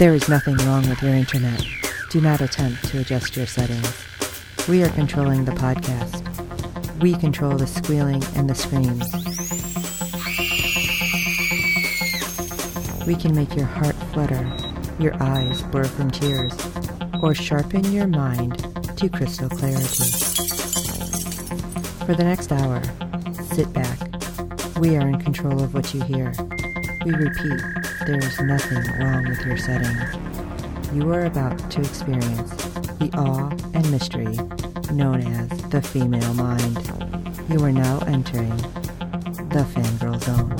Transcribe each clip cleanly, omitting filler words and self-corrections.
There is nothing wrong with your internet. Do not attempt to adjust your settings. We are controlling the podcast. We control the squealing and the screams. We can make your heart flutter, your eyes blur from tears, or sharpen your mind to crystal clarity. For the next hour, sit back. We are in control of what you hear. We repeat, there is nothing wrong with your settings. You are about to experience the awe and mystery known as the female mind. You are now entering the Fangirl Zone.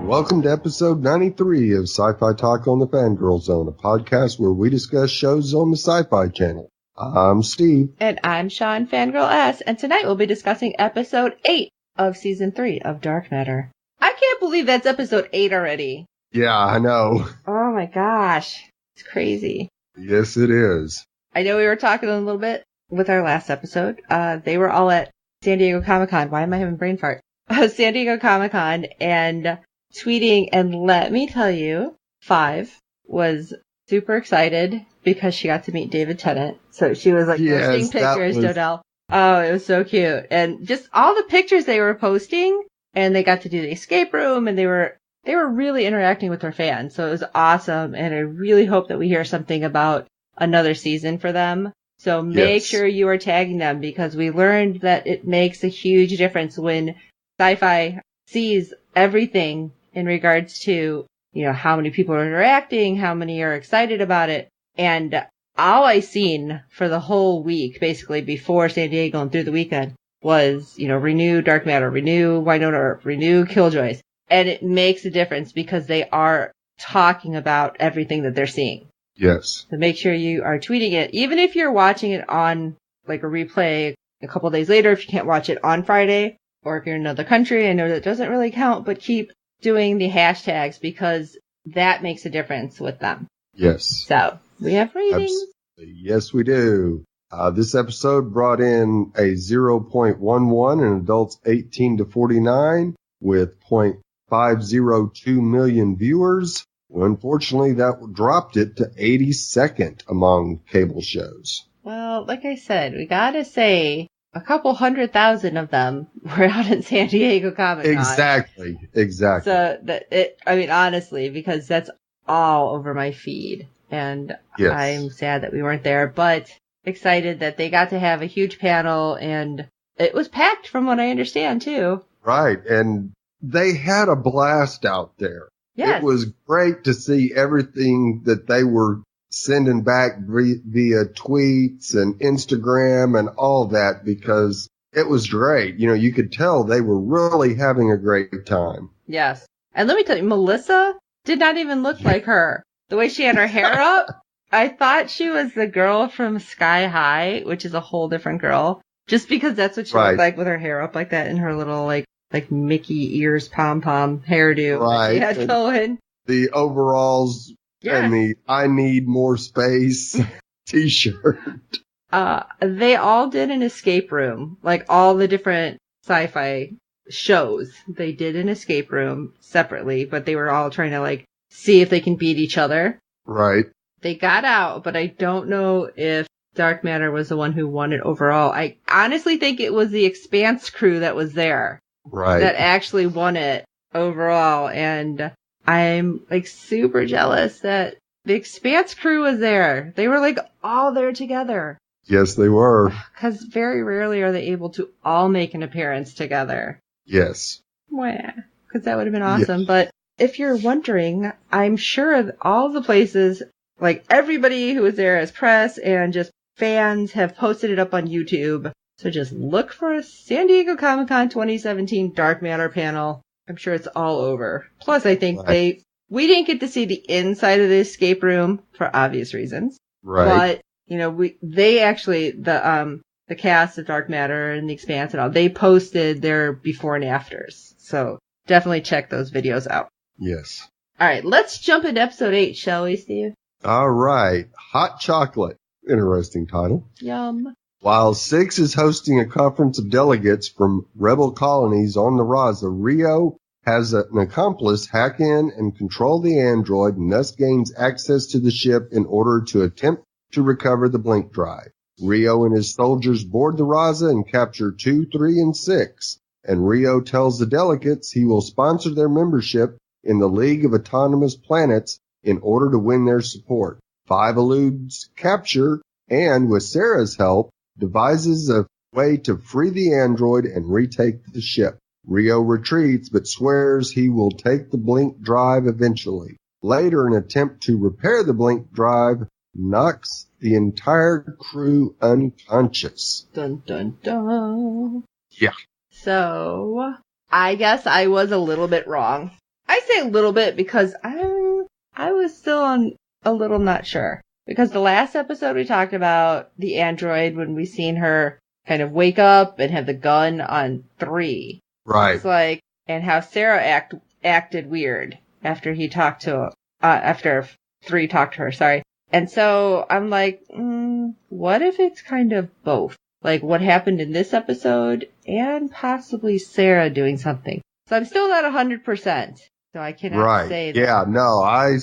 Welcome to episode 93 of Sci-Fi Talk on the Fangirl Zone, a podcast where we discuss shows on the Sci-Fi Channel. I'm Steve. And I'm Sean, Fangirl S, and tonight we'll be discussing episode 8 of season 3 of Dark Matter. I can't believe that's episode 8 already. Yeah, I know. Oh my gosh. It's crazy. Yes, it is. I know we were talking a little bit with our last episode. They were all at San Diego Comic-Con. Why am I having brain fart? San Diego Comic-Con and tweeting, and let me tell you, Five was super excited because she got to meet David Tennant. So she was like posting pictures, Dodell. Oh, it was so cute. And just all the pictures they were posting, and they got to do the escape room, and they were really interacting with their fans. So it was awesome, and I really hope that we hear something about another season for them. So make sure you are tagging them, because we learned that it makes a huge difference when Sci-Fi sees everything in regards to, you know, how many people are interacting, how many are excited about it. And all I seen for the whole week, basically before San Diego and through the weekend, was, you know, renew Dark Matter, renew Winona Earp, renew Killjoys. And it makes a difference because they are talking about everything that they're seeing. Yes. So make sure you are tweeting it, even if you're watching it on like a replay a couple days later, if you can't watch it on Friday, or if you're in another country. I know that doesn't really count, but keep doing the hashtags because that makes a difference with them. Yes. So we have ratings. Yes, we do. This episode brought in a 0.11 in adults 18 to 49 with 0.502 million viewers. Well, unfortunately, that dropped it to 82nd among cable shows. Well, like I said, we gotta say a couple 100,000 of them were out in San Diego Comic-Con. Exactly. So honestly, because that's all over my feed. And yes. I'm sad that we weren't there, but excited that they got to have a huge panel, and it was packed from what I understand too. Right. And they had a blast out there. Yes. It was great to see everything that they were sending back via tweets and Instagram and all that, because it was great. You know, you could tell they were really having a great time. Yes. And let me tell you, Melissa did not even look like her. The way she had her hair up, I thought she was the girl from Sky High, which is a whole different girl, just because that's what she looked like with her hair up like that and her little like Mickey ears pom-pom hairdo that she had going. The overalls and the I need more space t-shirt. They all did an escape room, like all the different sci-fi shows. They did an escape room separately, but they were all trying to like see if they can beat each other. Right. They got out, but I don't know if Dark Matter was the one who won it overall. I honestly think it was the Expanse crew that was there. Right. That actually won it overall. And I'm like super jealous that the Expanse crew was there. They were like all there together. Yes, they were. Because very rarely are they able to all make an appearance together. Yes. Because that would have been awesome. Yes. But if you're wondering, I'm sure all the places, like everybody who was there as press and just fans, have posted it up on YouTube. So just look for San Diego Comic-Con 2017 Dark Matter panel. I'm sure it's all over. Plus, I think we didn't get to see the inside of the escape room for obvious reasons. Right. But, you know, they actually, the cast of Dark Matter and the Expanse and all, they posted their before and afters. So definitely check those videos out. Yes. All right, let's jump into episode 8, shall we, Steve? All right. Hot Chocolate. Interesting title. Yum. While Six is hosting a conference of delegates from rebel colonies on the Raza, Rio has an accomplice hack in and control the android and thus gains access to the ship in order to attempt to recover the blink drive. Rio and his soldiers board the Raza and capture 2, 3, and 6. And Rio tells the delegates he will sponsor their membership in the League of Autonomous Planets in order to win their support. 5 eludes capture and, with Sarah's help, devises a way to free the android and retake the ship. Rio retreats but swears he will take the blink drive eventually. Later, an attempt to repair the blink drive knocks the entire crew unconscious. Dun, dun, dun. Yeah. So, I guess I was a little bit wrong. I say a little bit because I was still a little not sure. Because the last episode we talked about the android when we seen her kind of wake up and have the gun on 3. Right. It's like, and how Sarah acted weird after he talked to after 3 talked to her, sorry. And so I'm like, what if it's kind of both? Like what happened in this episode and possibly Sarah doing something. So I'm still not 100%. So I cannot say that. Yeah, no,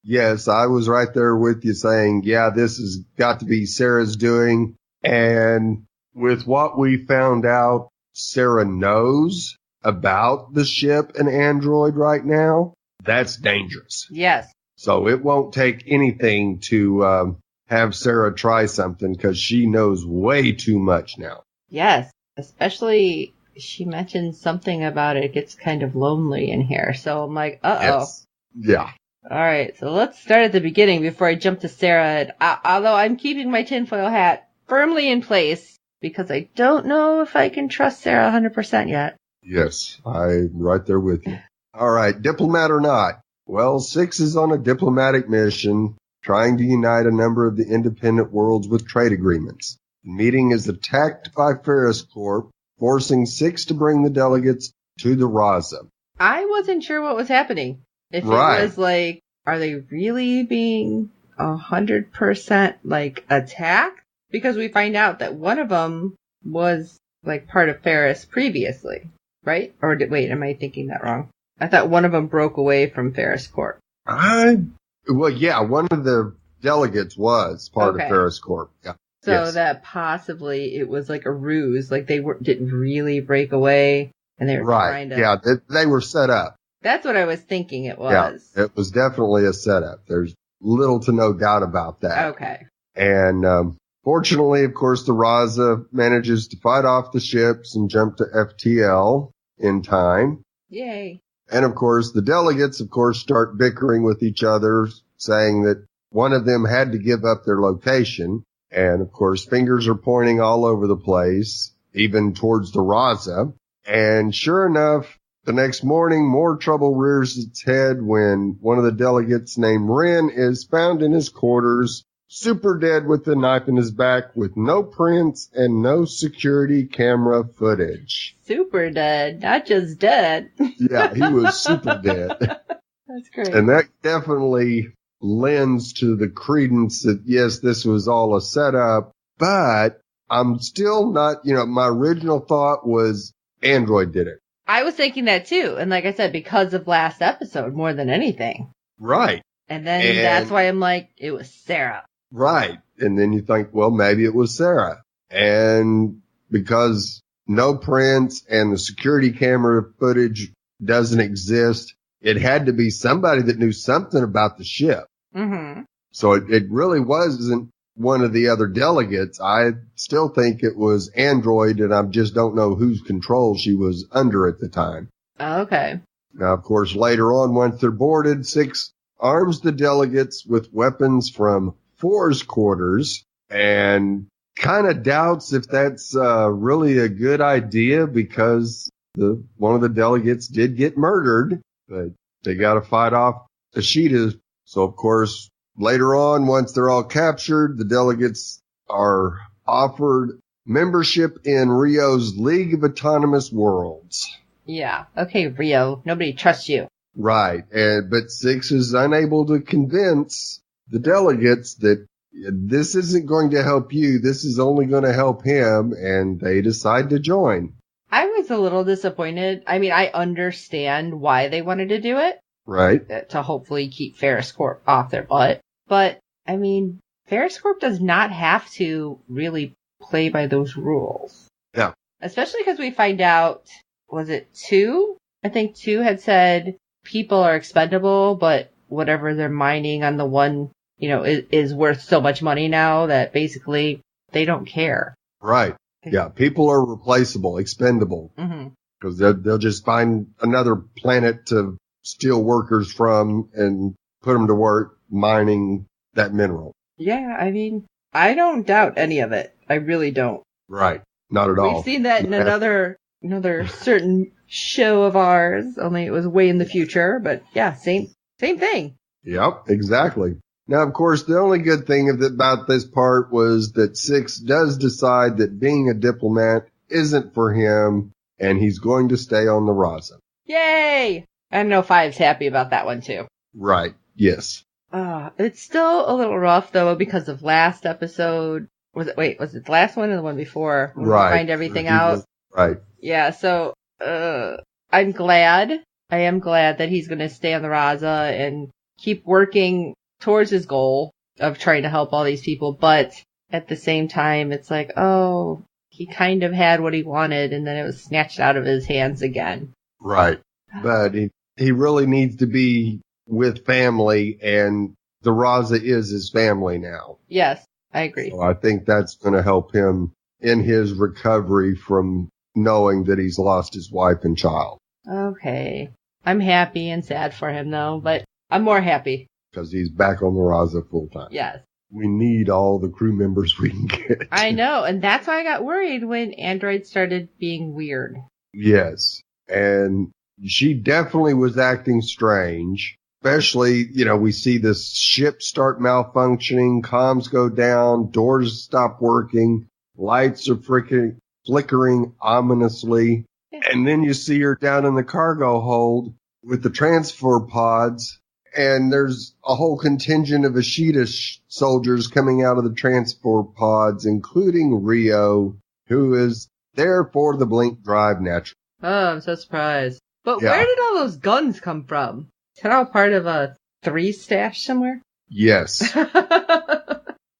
yes, I was right there with you saying, yeah, this has got to be Sarah's doing. And with what we found out, Sarah knows about the ship and android right now. That's dangerous. Yes. So it won't take anything to have Sarah try something because she knows way too much now. Yes, especially she mentioned something about it gets kind of lonely in here. So I'm like, uh-oh. Yes. Yeah. All right, so let's start at the beginning before I jump to Sarah. Although I'm keeping my tinfoil hat firmly in place because I don't know if I can trust Sarah 100% yet. Yes, I'm right there with you. All right, diplomat or not? Well, 6 is on a diplomatic mission trying to unite a number of the independent worlds with trade agreements. The meeting is attacked by Ferris Corp, forcing 6 to bring the delegates to the Raza. I wasn't sure what was happening. If it was like, are they really being 100% like attacked? Because we find out that one of them was like part of Ferris previously, right? Or wait, am I thinking that wrong? I thought one of them broke away from Ferris Corp. Well, yeah, one of the delegates was part of Ferris Corp. Yeah. So that possibly it was like a ruse, like they didn't really break away and they were trying to. Yeah, they were set up. That's what I was thinking it was. Yeah, it was definitely a setup. There's little to no doubt about that. Okay. And fortunately, of course, the Raza manages to fight off the ships and jump to FTL in time. Yay. And of course, the delegates, of course, start bickering with each other, saying that one of them had to give up their location. And of course, fingers are pointing all over the place, even towards the Raza. And sure enough, the next morning, more trouble rears its head when one of the delegates named Ren is found in his quarters, super dead with a knife in his back with no prints and no security camera footage. Super dead, not just dead. Yeah, he was super dead. That's great. And that definitely lends to the credence that, yes, this was all a setup, but I'm still not, my original thought was Android did it. I was thinking that too. And like I said, because of last episode more than anything. Right. And then that's why I'm like, it was Sarah. Right. And then you think, well, maybe it was Sarah. And because no prints and the security camera footage doesn't exist, it had to be somebody that knew something about the ship. Mm-hmm. So it really wasn't one of the other delegates. I still think it was Android, and I just don't know whose control she was under at the time. Okay. Now, of course, later on, once they're boarded, 6 arms the delegates with weapons from 4's quarters and kind of doubts if that's really a good idea because one of the delegates did get murdered, but they got to fight off Ashita. So, of course, later on, once they're all captured, the delegates are offered membership in Rio's League of Autonomous Worlds. Yeah. Okay, Rio. Nobody trusts you. Right. But 6 is unable to convince the delegates that this isn't going to help you. This is only going to help him. And they decide to join. I was a little disappointed. I mean, I understand why they wanted to do it. Right. To hopefully keep Ferris Corp off their butt. But, I mean, Ferris Corp does not have to really play by those rules. Yeah. Especially because we find out, was it 2? I think 2 had said people are expendable, but whatever they're mining on the one, is worth so much money now that basically they don't care. Right. Yeah. People are replaceable, expendable. Because they'll just find another planet to steal workers from and put them to work mining that mineral. Yeah, I mean, I don't doubt any of it. I really don't. Right. Not at all. We've seen that in another certain show of ours, only it was way in the future. But yeah, same thing. Yep, exactly. Now, of course, the only good thing about this part was that 6 does decide that being a diplomat isn't for him, and he's going to stay on the Raza. Yay! I know 5's happy about that one too. Right. Yes. It's still a little rough though because of last episode. Was it the last one or the one before? When right. We find everything out. Right. Yeah, so, I'm glad. I am glad that he's gonna stay on the Raza and keep working towards his goal of trying to help all these people, but at the same time, it's like, oh, he kind of had what he wanted and then it was snatched out of his hands again. Right. But he really needs to be with family, and the Raza is his family now. Yes, I agree. So I think that's going to help him in his recovery from knowing that he's lost his wife and child. Okay. I'm happy and sad for him though, but I'm more happy. Because he's back on the Raza full time. Yes. We need all the crew members we can get. I know, and that's why I got worried when Android started being weird. Yes. And she definitely was acting strange. Especially, we see this ship start malfunctioning, comms go down, doors stop working, lights are flickering ominously. And then you see her down in the cargo hold with the transfer pods, and there's a whole contingent of Ashita soldiers coming out of the transfer pods, including Rio, who is there for the blink drive naturally. Oh, I'm so surprised. But where did all those guns come from? Is that all part of a 3 stash somewhere? Yes.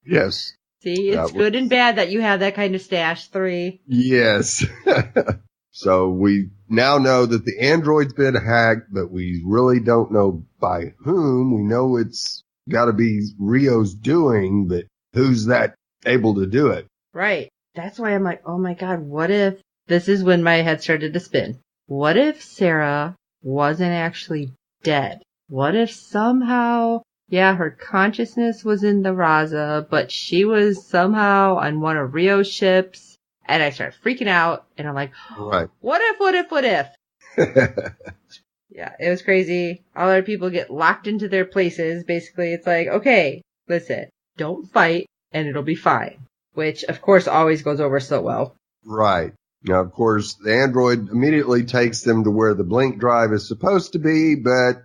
Yes. See, it's good and bad that you have that kind of stash, 3. Yes. So we now know that the android's been hacked, but we really don't know by whom. We know it's got to be Rio's doing, but who's that able to do it? Right. That's why I'm like, oh my God, what if, this is when my head started to spin. What if Sarah wasn't actually dead? What if somehow, her consciousness was in the Raza, but she was somehow on one of Rio's ships? And I started freaking out, and I'm like, right. What if? Yeah, it was crazy. All our people get locked into their places. Basically, it's like, okay, listen, don't fight, and it'll be fine. Which, of course, always goes over so well. Right. Now, of course, the android immediately takes them to where the blink drive is supposed to be, but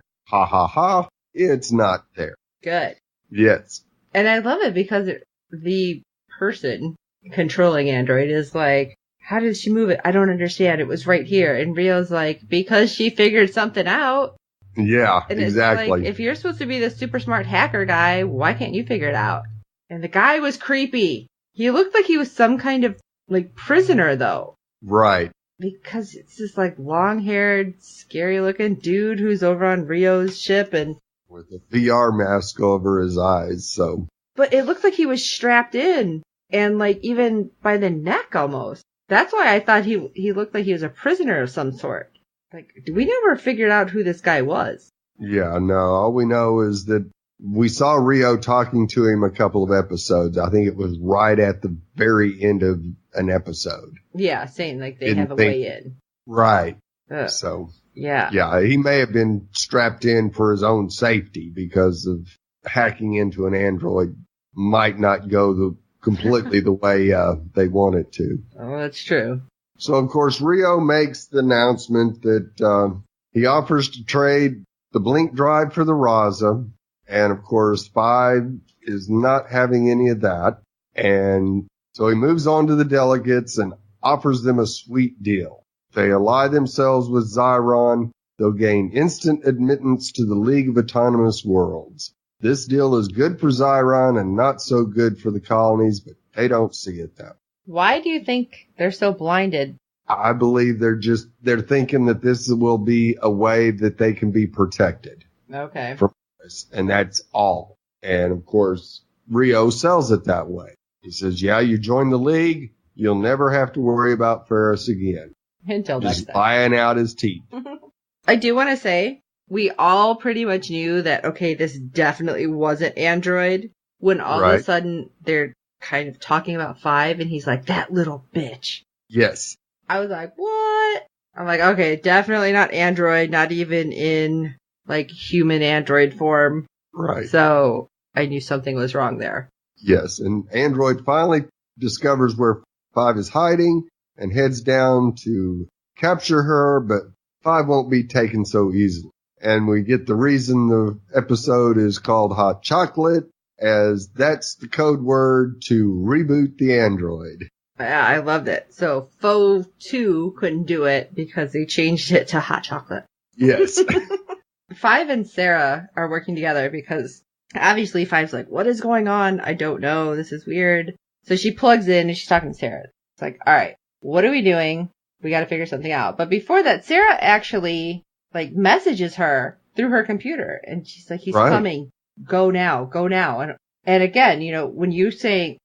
it's not there. Good. Yes. And I love it because the person controlling Android is like, how did she move it? I don't understand. It was right here. And Rio's like, because she figured something out. Yeah, and exactly. It's like, if you're supposed to be the super smart hacker guy, why can't you figure it out? And the guy was creepy. He looked like he was some kind of prisoner though. Right. Because it's this long-haired, scary-looking dude who's over on Rio's ship and with a VR mask over his eyes, so. But it looked like he was strapped in and even by the neck almost. That's why I thought he looked like he was a prisoner of some sort. We never figured out who this guy was. Yeah, no. All we know is that we saw Rio talking to him a couple of episodes. I think it was right at the very end of an episode. Yeah, saying they have a way in. Right. Ugh. So. Yeah. Yeah, he may have been strapped in for his own safety because of hacking into an android might not go completely the way they want it to. Oh, that's true. So, of course, Rio makes the announcement that he offers to trade the blink drive for the Raza. And, of course, 5 is not having any of that. And so he moves on to the delegates and offers them a sweet deal. they ally themselves with Zyron, they'll gain instant admittance to the League of Autonomous Worlds. This deal is good for Zyron and not so good for the colonies, but they don't see it that way. Why do you think they're so blinded? I believe they're thinking that this will be a way that they can be protected. Okay. From this, and that's all. And of course, Rio sells it that way. He says, yeah, you join the League, you'll never have to worry about Ferris again. Until next Just time. buying out his teeth. I do want to say, we all pretty much knew that, okay, this definitely wasn't Android, when all of a sudden they're kind of talking about 5, and he's like, that little bitch. Yes. I was like, what? I'm like, okay, definitely not Android, not even in, like, human Android form. Right. So, I knew something was wrong there. Yes, and Android finally discovers where 5 is hiding and heads down to capture her, but 5 won't be taken so easily. And we get the reason the episode is called Hot Chocolate, as that's the code word to reboot the android. Yeah, I loved it. So, Foe 2 couldn't do it because they changed it to Hot Chocolate. Yes. 5 and Sarah are working together because obviously 5's like, what is going on? I don't know. This is weird. So she plugs in and she's talking to Sarah. It's like, all right, what are we doing? We got to figure something out. But before that, Sarah actually like messages her through her computer, and she's like, he's coming. Go now. Go now. And again, you know, when you said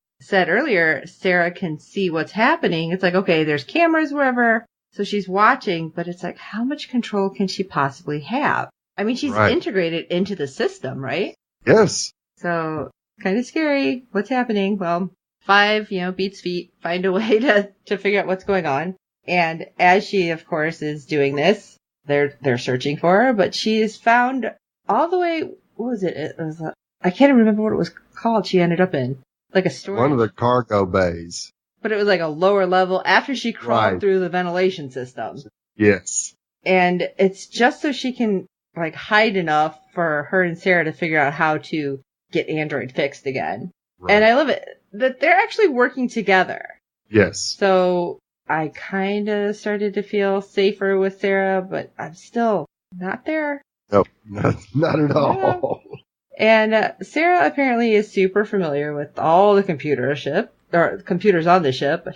earlier, Sarah can see what's happening. It's like, okay, there's cameras wherever. So she's watching, but it's like, how much control can she possibly have? I mean, she's integrated into the system, right? Yes. So kind of scary. What's happening? Well, 5, you know, beats feet, find a way to figure out what's going on. And as she, of course, is doing this, they're searching for her, but she is found all the way, what was it? It was, I can't even remember what it was called she ended up in. Like a storage. One of the cargo bays. But it was like a lower level after she crawled through the ventilation system. Yes. And it's just so she can like hide enough for her and Sarah to figure out how to get Android fixed again. Right. And I love it that they're actually working together. Yes. So I kind of started to feel safer with Sarah, but I'm still not there. No, not at all. And Sarah apparently is super familiar with all the computers on the ship.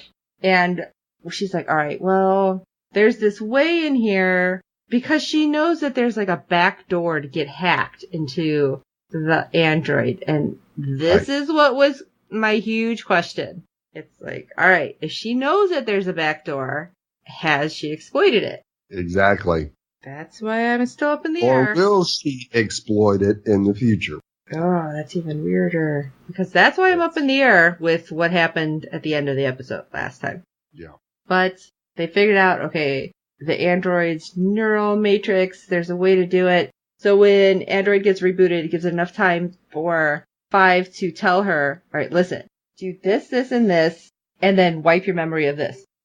And she's like, all right, well, there's this way in here, because she knows that there's like a back door to get hacked into the android. And this is what was my huge question. It's like, all right, if she knows that there's a back door, has she exploited it? Exactly. That's why I'm still up in the air. Or will she exploit it in the future? Oh, that's even weirder. Because that's why I'm up in the air with what happened at the end of the episode last time. Yeah. But they figured out, okay, the android's neural matrix, there's a way to do it. So when Android gets rebooted, it gives it enough time for 5 to tell her, all right, listen, do this, this, and this, and then wipe your memory of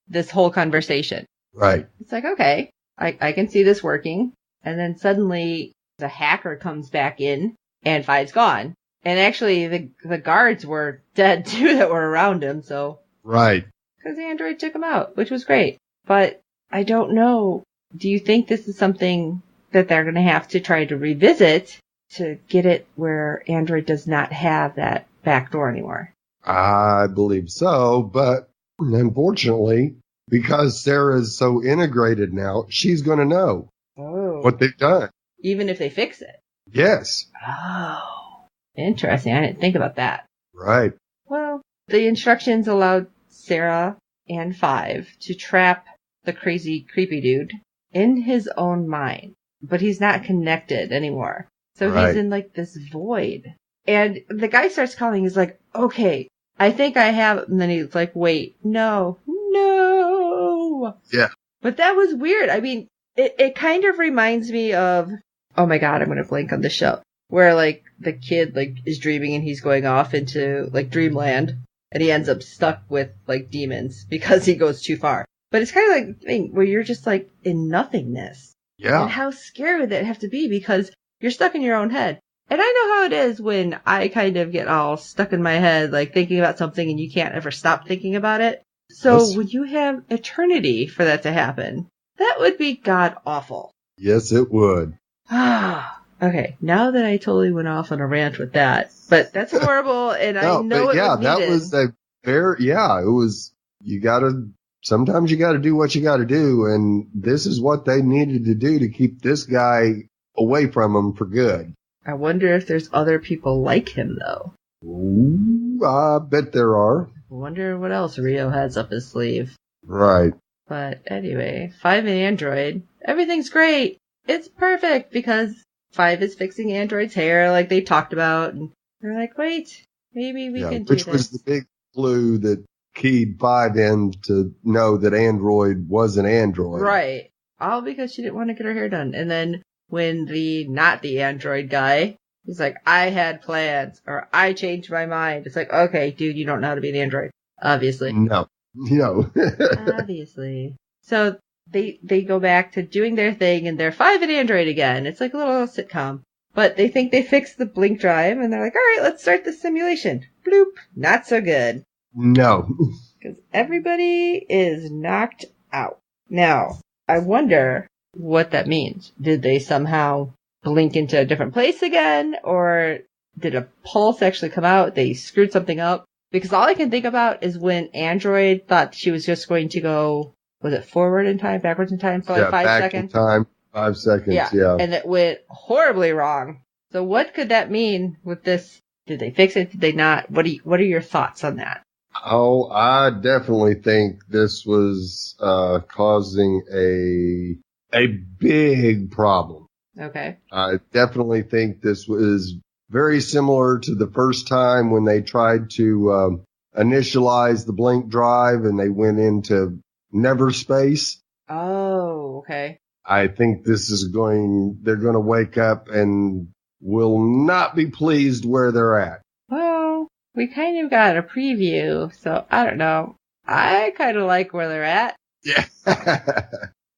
this whole conversation. Right. It's like, okay, I can see this working. And then suddenly the hacker comes back in and 5's gone. And actually the guards were dead too that were around him. So. Right. Because the android took him out, which was great. But I don't know. Do you think this is something that they're going to have to try to revisit to get it where Android does not have that back door anymore? I believe so, but unfortunately, because Sarah is so integrated now, she's going to know what they've done. Even if they fix it? Yes. Oh, interesting. I didn't think about that. Right. Well, the instructions allowed Sarah and 5 to trap the crazy, creepy dude in his own mind. But he's not connected anymore. So he's in like this void. And the guy starts calling. He's like, okay, I think I have. And then he's like, wait, no. Yeah. But that was weird. I mean, it kind of reminds me of, oh my God, I'm going to blank on the show. Where like the kid like is dreaming and he's going off into like dreamland. And he ends up stuck with like demons because he goes too far. But it's kind of like the thing where you're just like in nothingness. Yeah. And how scary would that have to be, because you're stuck in your own head. And I know how it is when I kind of get all stuck in my head, like thinking about something and you can't ever stop thinking about it. So when you have eternity for that to happen, That would be god awful. Yes, it would. Okay, now that I totally went off on a rant with that, but that's horrible, and No, I know but it yeah, was needed. that was a it was, sometimes you gotta do what you gotta do, and this is what they needed to do to keep this guy away from him for good. I wonder if there's other people like him, though. Ooh, I bet there are. I wonder what else Rio has up his sleeve. Right. But anyway, 5 and Android, everything's great. It's perfect because 5 is fixing Android's hair like they talked about. And they're like, wait, maybe we can do this. Which was the big clue that keyed 5 in to know that Android was an Android. Right. All because she didn't want to get her hair done. And then when not the Android guy, he's like, I had plans or I changed my mind. It's like, okay, dude, you don't know how to be an Android. Obviously. No. Obviously. So they go back to doing their thing and they're 5 and Android again. It's like a little sitcom. But they think they fixed the blink drive and they're like, all right, let's start the simulation. Bloop. Not so good. No. Because everybody is knocked out. Now, I wonder what that means. Did they somehow blink into a different place again? Or did a pulse actually come out? They screwed something up? Because all I can think about is when Android thought she was just going to go, was it forward in time, backwards in time for like 5 back seconds? in time, 5 seconds, yeah. And it went horribly wrong. So what could that mean with this? Did they fix it? Did they not? What are your thoughts on that? Oh, I definitely think this was causing a big problem. Okay. I definitely think this was very similar to the first time when they tried to initialize the blink drive and they went into never space. Oh, okay. I think they're going to wake up and will not be pleased where they're at. Well, we kind of got a preview, so I don't know. I kind of like where they're at. Yeah.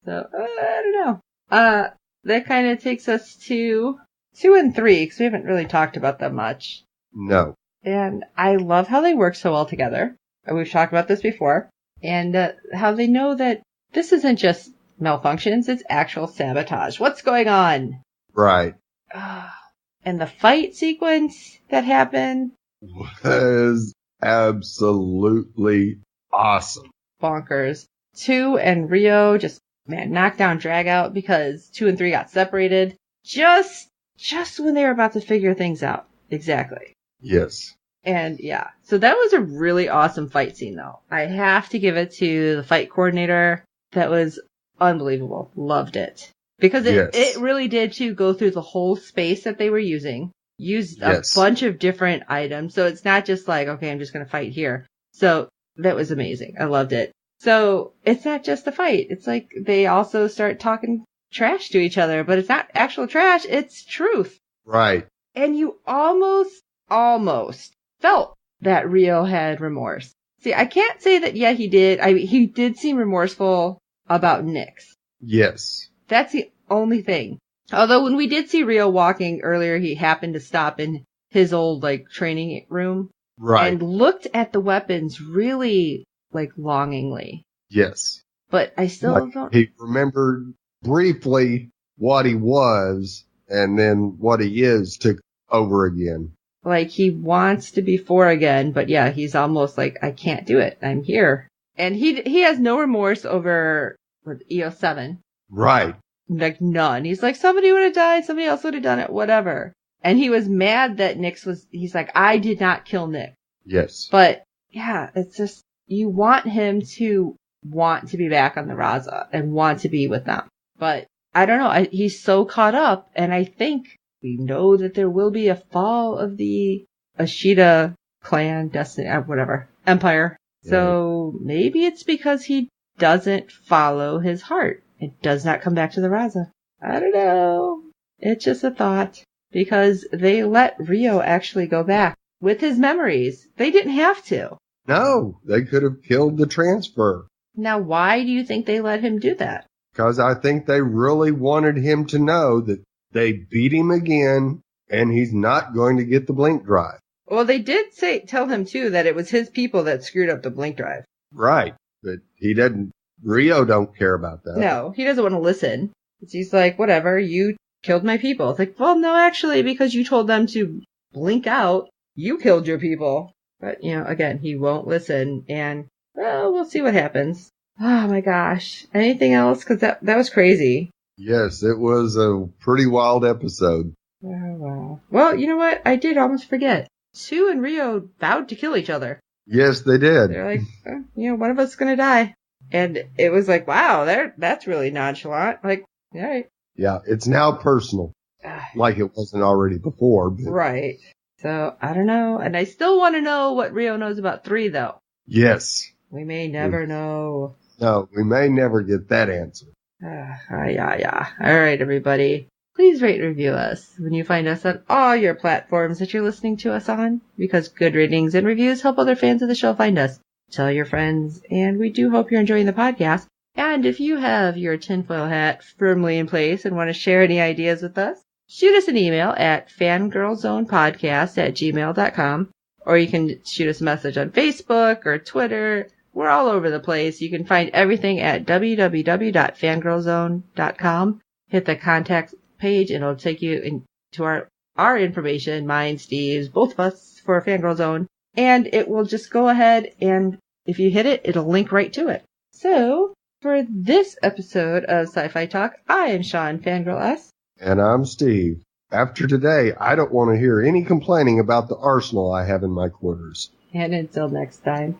So, I don't know. That kind of takes us to 2 and 3, because we haven't really talked about them much. No. And I love how they work so well together. We've talked about this before. And how they know that this isn't just malfunctions, it's actual sabotage. What's going on? Right. And the fight sequence that happened was absolutely awesome. Bonkers. 2 and Rio just, knock down, drag out because 2 and 3 got separated just when they were about to figure things out. Exactly. Yes. And yeah, so that was a really awesome fight scene though. I have to give it to the fight coordinator. That was unbelievable. Loved it. Because it really did too go through the whole space that they were using. Used a bunch of different items. So it's not just like, okay, I'm just going to fight here. So that was amazing. I loved it. So it's not just a fight. It's like they also start talking trash to each other, but it's not actual trash. It's truth. Right. And you almost felt that Rio had remorse. See, I can't say that, he did. He did seem remorseful about Nyx. Yes. That's the only thing. Although when we did see Rio walking earlier, he happened to stop in his old, training room. Right. And looked at the weapons really, longingly. Yes. But I still don't... He remembered briefly what he was, and then what he is took over again. He wants to be 4 again, but yeah, he's almost like, I can't do it. I'm here. And he has no remorse over EO7. Right. None. He's like, somebody would have died, somebody else would have done it, whatever. And he was mad that he's like, I did not kill Nyx. Yes. But yeah, it's just, you want him to want to be back on the Raza and want to be with them. But I don't know. He's so caught up, and I think we know that there will be a fall of the Ashita clan, destiny, whatever, empire. Yeah. So maybe it's because he doesn't follow his heart. It does not come back to the Raza. I don't know. It's just a thought. Because they let Rio actually go back with his memories. They didn't have to. No, they could have killed the transfer. Now, why do you think they let him do that? Because I think they really wanted him to know that they beat him again and he's not going to get the blink drive. Well, they did tell him too that it was his people that screwed up the blink drive. Right. But he doesn't Rio don't care about that. No, he doesn't want to listen. He's like, whatever, you killed my people. It's like, well, no, actually, because you told them to blink out, you killed your people. But, again, he won't listen, and, well, we'll see what happens. Oh, my gosh. Anything else? Because that was crazy. Yes, it was a pretty wild episode. Oh, wow. Well, you know what? I did almost forget. Sue and Rio vowed to kill each other. Yes, they did. They're like, one of us is going to die. And it was like, wow, that's really nonchalant. Like, all right. Yeah, it's now personal. Like it wasn't already before. But... Right. So, I don't know. And I still want to know what Rio knows about 3, though. Yes. We may never know. No, we may never get that answer. Yeah. All right, everybody. Please rate and review us when you find us on all your platforms that you're listening to us on, because good ratings and reviews help other fans of the show find us. Tell your friends, and we do hope you're enjoying the podcast. And if you have your tinfoil hat firmly in place and want to share any ideas with us, shoot us an email at fangirlzonepodcast@gmail.com, or you can shoot us a message on Facebook or Twitter. We're all over the place. You can find everything at www.fangirlzone.com. Hit the contact page and it'll take you into our information, mine, Steve's, both of us, for Fangirl Zone. And it will just go ahead, and if you hit it, it'll link right to it. So, for this episode of Sci-Fi Talk, I am Sean, Fangirl S. And I'm Steve. After today, I don't want to hear any complaining about the arsenal I have in my quarters. And until next time.